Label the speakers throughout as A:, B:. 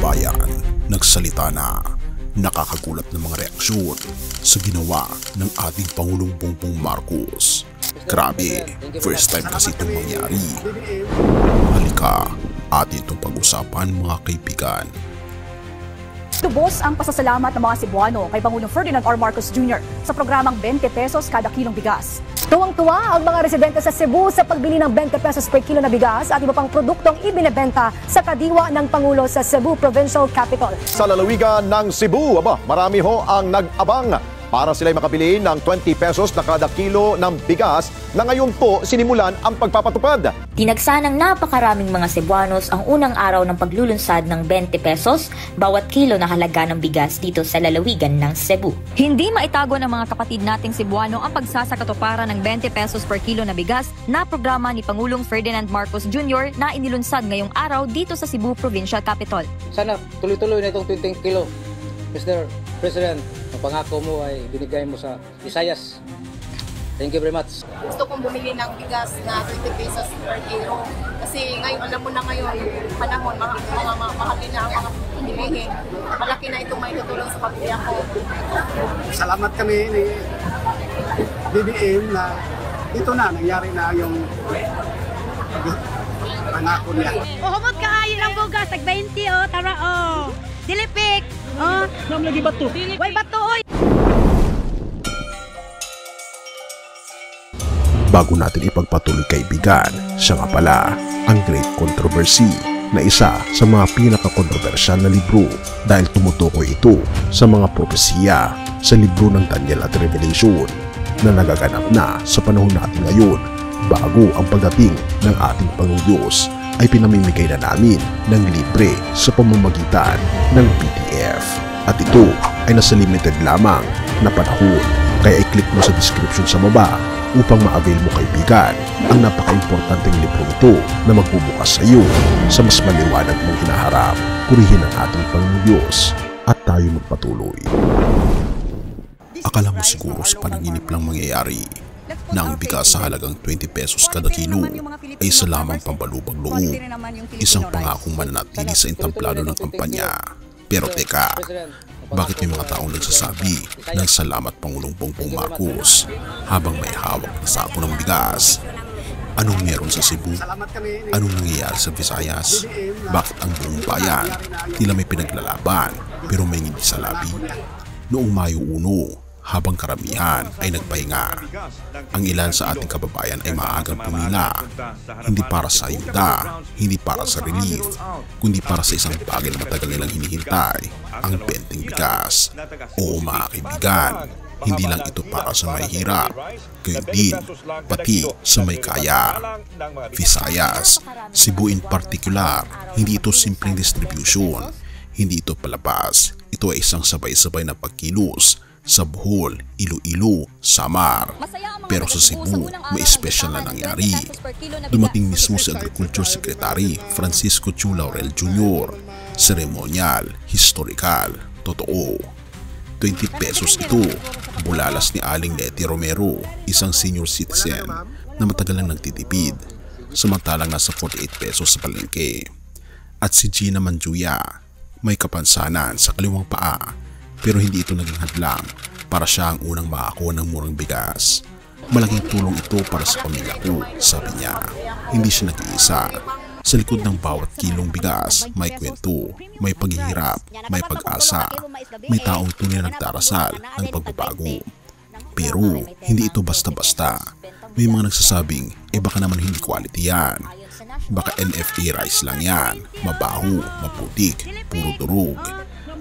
A: bayan nagsalita na nakakagulat na mga reaksyon sa ginawa ng ating Pangulong Bongbong Marcos. Grabe, first time kasi itong mangyari. Halika, atin itong pag-usapan mga kaibigan.
B: Lubos ang pasasalamat ng mga Cebuano kay Pangulong Ferdinand R. Marcos Jr. sa programang 20 pesos kada kilong bigas. Tuwang-tuwa ang mga residente sa Cebu sa pagbili ng 20 pesos per kilo na bigas at iba pang produktong ibinebenta sa kadiwa ng Pangulo sa Cebu Provincial Capital.
C: Sa lalawigan ng Cebu, marami ho ang nag-abang para sila'y makabili ng 20 pesos na kada kilo ng bigas na ngayon po sinimulan ang pagpapatupad.
D: Tinagsa ng napakaraming mga Cebuanos ang unang araw ng paglulunsad ng 20 pesos bawat kilo na halaga ng bigas dito sa lalawigan ng Cebu.
E: Hindi maitago ng mga kapatid nating Cebuano ang pagsasakatuparan ng 20 pesos per kilo na bigas na programa ni Pangulong Ferdinand Marcos Jr. na inilunsad ngayong araw dito sa Cebu Provincial Capital.
F: Sana tuloy-tuloy na itong 20 kilo. Mr. President, ang pangako mo ay binigay mo sa Visayas. Thank you very much.
G: Gusto kong bumili ng bigas na 20 pesos per kilo. Kasi ngayon, alam mo na ngayon, panahon, mahal din na ang mga bilihin. Malaki na itong may tutulong sa pamilya ko.
H: Salamat kami ni BBM na ito na, nangyari na yung pangako niya.
I: Humot ka ayon ang bugas, tag 20 tara Dilipik.
F: Nam lagi bato.
I: Way bato oy.
A: Bago natin ipagpatuloy kaibigan, siya nga pala ang Great Controversy na isa sa mga pinaka-kontrobersyal na libro dahil tumutukoy ito sa mga propesiya sa libro ng Daniel at Revelation na nagaganap na sa panahon natin ngayon bago ang pagdating ng ating Panginoon ay pinamimigay na namin ng libre sa pamamagitan ng PDF. At ito ay nasa limited lamang na panahon, kaya i-click mo sa description sa baba upang ma-avail mo kaibigan ang napaka-importanteng libro ito na magbubukas sa iyo sa mas maliwanag mong hinaharap. Purihin ang ating Panginoon Diyos at tayo magpatuloy. Akala mo siguro sa panaginip lang mangyayari na ang bigas sa halagang 20 pesos kada kilo ay isa lamang pambalubang loob, isang pangakong mananatili sa entamplado ng kampanya. Pero teka, bakit may mga taong nagsasabi ng salamat Pangulong Bongbong Marcos habang may hawak na sako ng bigas? Anong meron sa Cebu? Anong nangyayari sa Visayas? Bakit ang buong bayan tila may pinaglalaban pero may ngiti sa labi? Noong Mayo 1, habang karamihan ay nagpahinga, ang ilan sa ating kababayan ay maagang pumila, hindi para sa ayuda, hindi para sa relief, kundi para sa isang bagay na matagal nilang hinihintay, ang 20 bigas. Oo mga kaibigan, hindi lang ito para sa may hirap, gayon din pati sa may kaya. Visayas, Cebu in particular, hindi ito simpleng distribution, hindi ito palabas, ito ay isang sabay-sabay na pagkilos sa Bohol, Iloilo, Samar. Pero sa Cebu, may espesyal na nangyari. Dumating mismo si Agriculture Secretary Francisco Chu Laurel Jr. Seremonyal, historical, totoo. 20 pesos ito, bulalas ni Aling Leti Romero, isang senior citizen na matagal nang nagtitipid, samantalang nasa 48 pesos sa palengke. At si Gina Manjuya, may kapansanan sa kaliwang paa, pero hindi ito naging hadlang para siya ang unang makakuha ng murang bigas. Malaking tulong ito para sa pamilya ko, sabi niya. Hindi siya nag-iisa. Sa likod ng bawat kilong bigas, may kwento, may paghihirap, may pag-asa, may taong tunay na nagdarasal ng pagbabago. Pero hindi ito basta-basta. May mga nagsasabing, baka naman hindi quality yan. Baka NFA rice lang yan, mabaho, maputik, puro durog.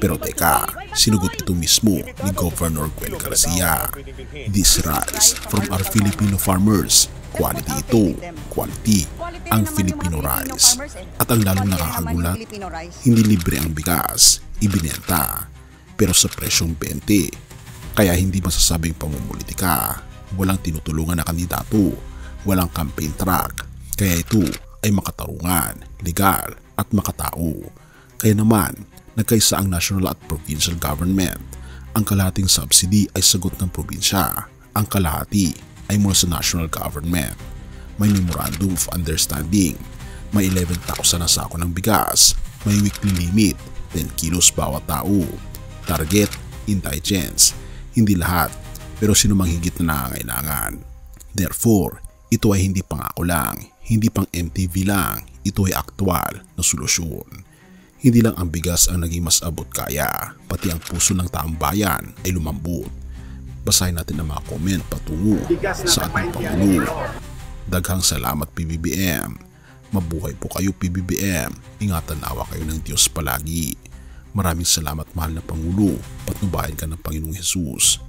A: Pero teka, sinugot ito mismo ni Governor Gwen Garcia. This rice from our Filipino farmers. Quality ito, quality ang Filipino rice. At ang lalong nakakagulat, hindi libre ang bigas, ibinenta, pero sa presyong 20. Kaya hindi masasabing pamumulitika, walang tinutulungan na kandidato, walang campaign track. Kaya ito ay makatarungan, legal at makatao. Kaya naman, nagkaisa ang national at provincial government. Ang kalahating subsidy ay sagot ng probinsya. Ang kalahati ay mula sa national government. May memorandum of understanding. May 11,000 na sako ng bigas. May weekly limit 10 kilos bawat tao. Target, indigents. Hindi lahat, pero sino mang higit na nangangailangan. Therefore, ito ay hindi pangako lang, hindi pang MTV lang, ito ay aktwal na solusyon. Hindi lang ang bigas ang naging mas abot kaya, pati ang puso ng taong bayan ay lumambot. Basahin natin ang mga comment patungo sa ating Pangulo. Daghang salamat PBBM. Mabuhay po kayo PBBM. Ingatan nawa kayo ng Diyos palagi. Maraming salamat mahal na Pangulo. Patnubayan ka ng Panginoong Jesus.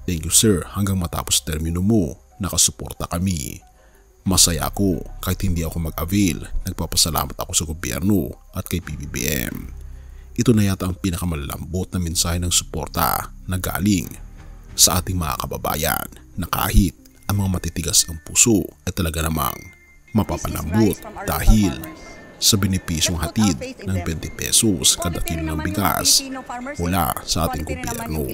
A: Thank you sir, hanggang matapos termino mo, nakasuporta kami. Masaya ako kahit hindi ako mag-avail. Nagpapasalamat ako sa gobyerno at kay PBBM. Ito na yata ang pinakamalambot na mensahe ng suporta na galing sa ating mga kababayan na kahit ang mga matitigas ang puso ay talaga namang mapapalambot dahil sa benepisyong hatid ng 20 pesos kada kilo ng bigas mula sa ating gobyerno.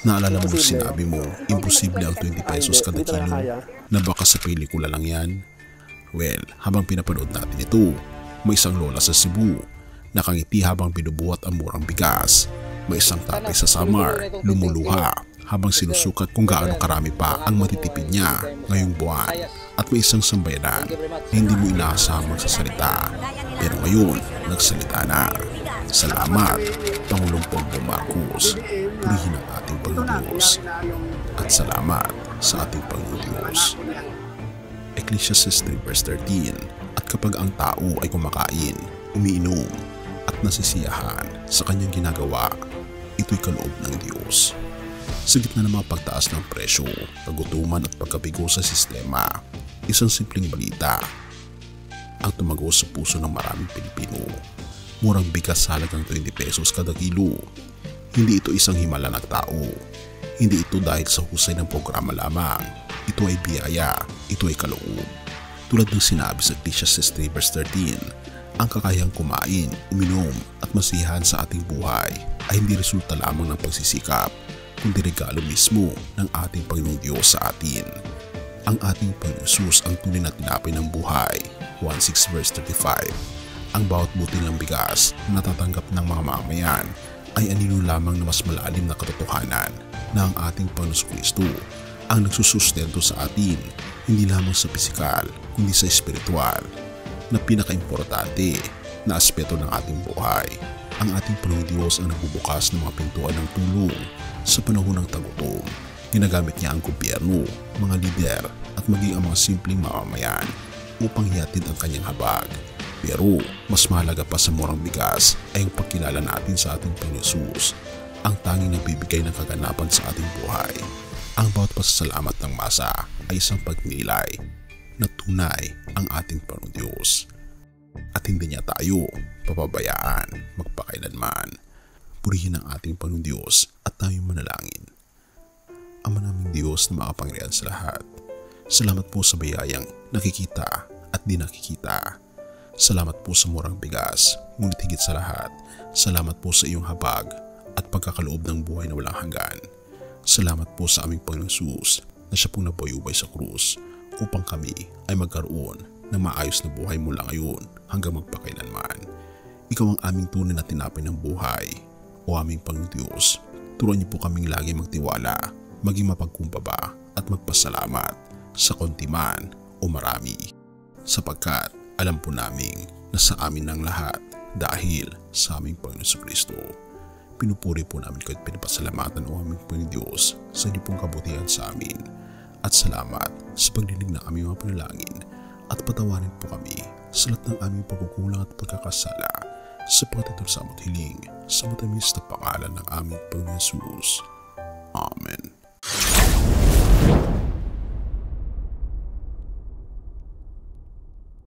A: Naalala mo nung sinabi mo, imposible ang 20 pesos kada kilo na baka sa pelikula lang yan? Well, habang pinapanood natin ito, may isang lola sa Cebu nakangiti habang binubuhat ang murang bigas. May isang tatay sa Samar lumuluha habang sinusukat kung gaano karami pa ang matitipid niya ngayong buwan. At may isang sambayanan na hindi mo inaasahang magsasalita, pero ngayon nagsalita na. Salamat, Pangulong Bongbong Marcos. Purihin ang ating Panginoon Diyos. At salamat sa ating Panginoon Diyos. Ecclesiastes 3:13. At kapag ang tao ay kumakain, umiinom, at nasisiyahan sa kanyang ginagawa, ito'y kaloob ng Diyos. Sa gitna ng mga pagtaas ng presyo, kagutuman at pagkabigo sa sistema, isang simpleng balita ang tumago sa puso ng maraming Pilipino. Murang bigas sa halagang 20 pesos kada kilo. Hindi ito isang himala ng tao. Hindi ito dahil sa husay ng programa lamang. Ito ay biyaya, ito ay kaloob. Tulad ng sinabi sa Ecclesiastes 3:13, ang kakayang kumain, uminom at masiyahan sa ating buhay ay hindi resulta lamang ng pagsisikap, kundi regalo mismo ng ating Panginoong Diyos sa atin. Ang ating Panginoon Jesus ang tunay na tinapay ng buhay. 1:6:35. Ang bawat butil ng bigas na natatanggap ng mga mamamayan ay anino lamang na mas malalim na katotohanan na ang ating Panginoon Kristo ang nagsusustento sa atin, hindi lamang sa pisikal kundi sa espiritual, na pinaka-importante na aspeto ng ating buhay. Ang ating Panginoong Diyos ang nagbubukas ng mga pintuan ng tulong sa panahon ng tagutom. Ginagamit niya ang gobyerno, mga lider at maging ang mga simpleng mamamayan upang hihatid ang kanyang habag. Pero mas mahalaga pa sa murang bigas ay ang pagkilala natin sa ating Panginoon Jesus, ang tanging nagbibigay ng kaganapan sa ating buhay. Ang bawat pasasalamat ng masa ay isang pagnilay na tunay ang ating Panginoon Diyos. At hindi niya tayo papabayaan magpakailanman. Purihin ang ating Panginoon Diyos at tayong manalangin. Ama naming Diyos na makapangyarihan sa lahat, salamat po sa bayayang nakikita at di nakikita. Salamat po sa murang bigas, ngunit higit sa lahat, salamat po sa iyong habag at pagkakaloob ng buhay na walang hanggan. Salamat po sa aming Panginoong Jesus na siya pong nabayubay sa krus upang kami ay magkaroon ng maayos na buhay mula ngayon hanggang magpakailanman. Ikaw ang aming tunay na tinapay ng buhay. O aming Panginoong Diyos, turuan niyo po kaming lagi magtiwala, maging mapagkumbaba at magpasalamat sa konti man o marami. Sapagkat alam po namin na sa amin ang lahat dahil sa aming Panginoon Kristo. Pinupuri po namin kayo at pinapasalamatan o aming Panginoon Diyos sa inyo pong kabutihan sa amin. At salamat sa paglinig ng aming mga panalangin at patawarin po kami sa lahat ng aming pagkukulang at pagkakasala sapagkat ito sa amot hiling sa matamis na pangalan ng aming Panginoon Jesus. Amen.